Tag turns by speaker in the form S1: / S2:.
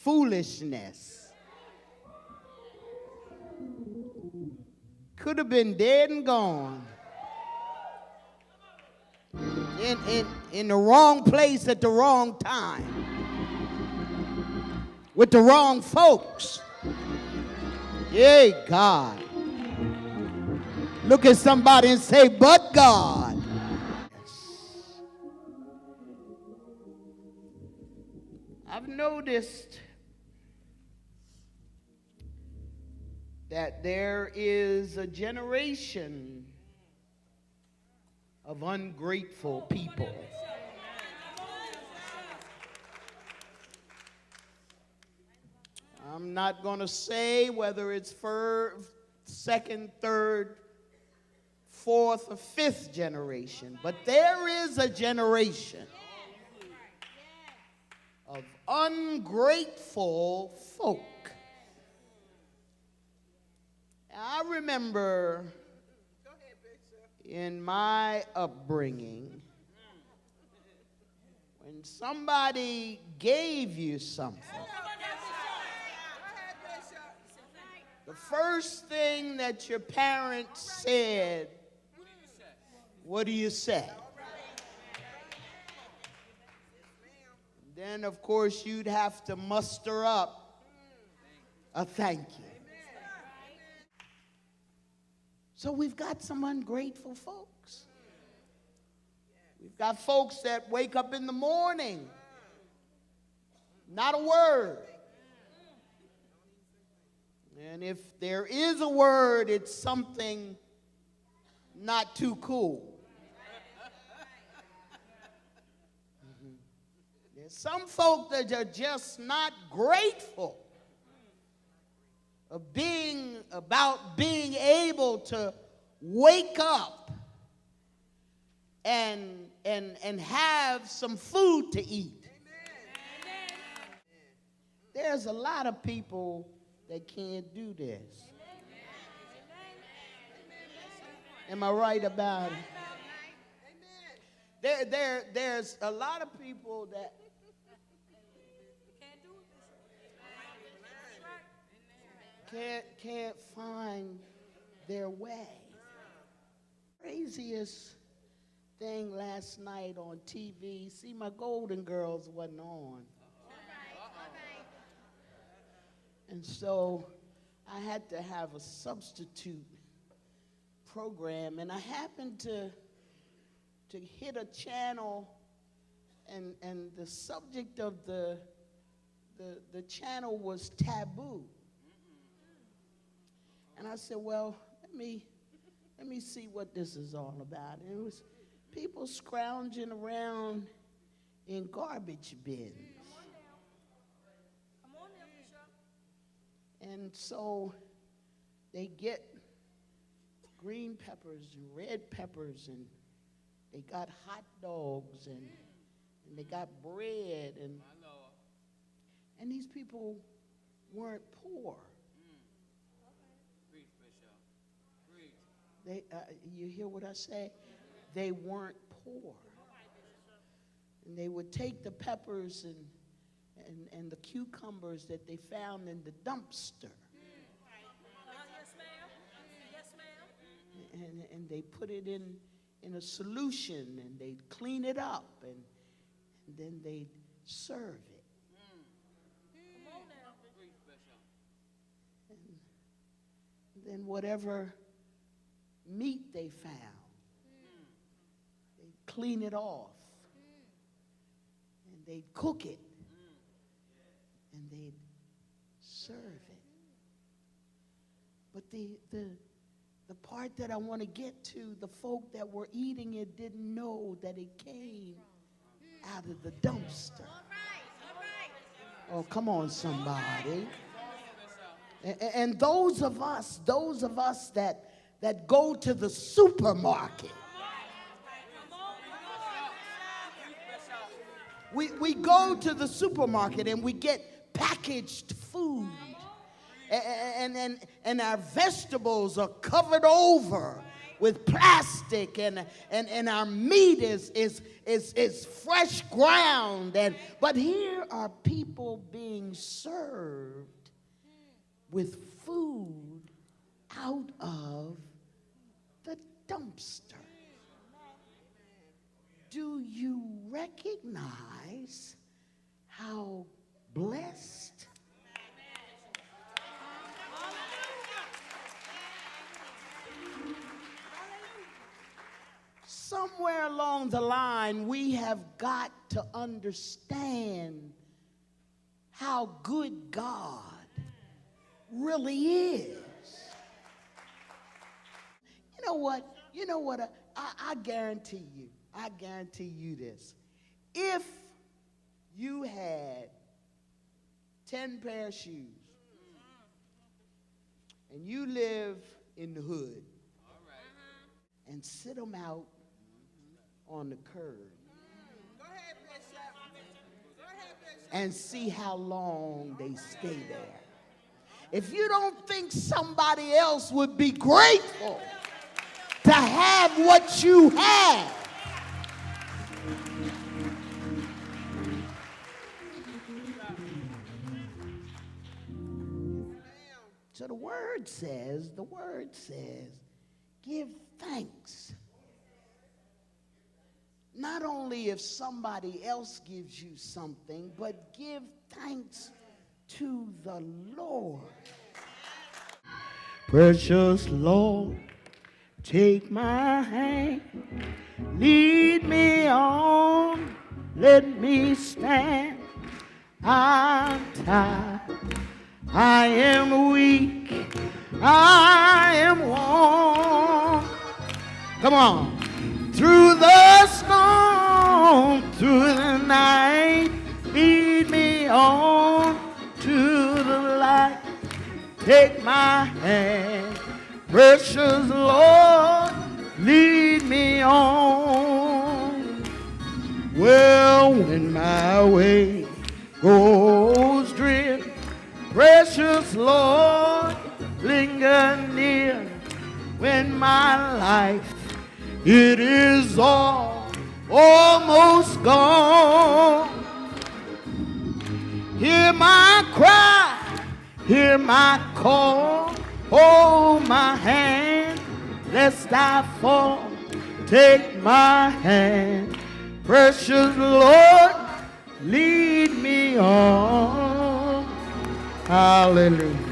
S1: foolishness. Could have been dead and gone. In the wrong place at the wrong time. With the wrong folks. Yay, God. Look at somebody and say, but God. I've noticed that there is a generation of ungrateful people. I'm not going to say whether it's first, second, third, fourth, or fifth generation, but there is a generation of ungrateful folk. I remember in my upbringing, when somebody gave you something, the first thing that your parents said, what do you say? Then, of course, you'd have to muster up a thank you. So we've got some ungrateful folks. We've got folks that wake up in the morning, not a word. And if there is a word, it's something not too cool. There's some folk that are just not grateful about being able to wake up and have some food to eat. There's a lot of people that can't do this. Am I right about it? There's a lot of people that can't find their way. Craziest thing last night on TV. See, my Golden Girls wasn't on. And so I had to have a substitute program, and I happened to hit a channel, and the subject of the channel was taboo. And I said, well, let me see what this is all about. And it was people scrounging around in garbage bins. And so they get green peppers and red peppers, and they got hot dogs, and they got bread, and these people weren't poor. You hear what I say? They weren't poor. And they would take the peppers and the cucumbers that they found in the dumpster. And they put it in a solution, and they'd clean it up, and then they'd serve it. And then whatever meat they found, they'd clean it off, and they'd cook it, and they'd serve it. But the part that I want to get to, the folk that were eating it didn't know that it came out of the dumpster. Oh, come on, somebody. And those of us that go to the supermarket, we go to the supermarket and we get packaged food, and our vegetables are covered over with plastic, and our meat is fresh ground. But here are people being served with food out of the dumpster. Do you recognize how blessed? Somewhere along the line, we have got to understand how good God really is. You know what? I guarantee you this. If you had 10 pair of shoes and you live in the hood and sit them out on the curb and see how long they stay there, if you don't think somebody else would be grateful to have what you have, so the word says, give thanks. Not only if somebody else gives you something, but give thanks to the Lord. Precious Lord, take my hand, lead me on, let me stand. I'm tired, I am weak, I am worn. Come on. Through the storm, through the night, lead me on to the light. Take my hand, precious Lord, lead me on. Well, when my way goes dim, precious Lord, linger near. When my life, it is almost gone, hear my cry, hear my call, hold my hand, lest I fall. Take my hand, precious Lord, lead me on. Hallelujah.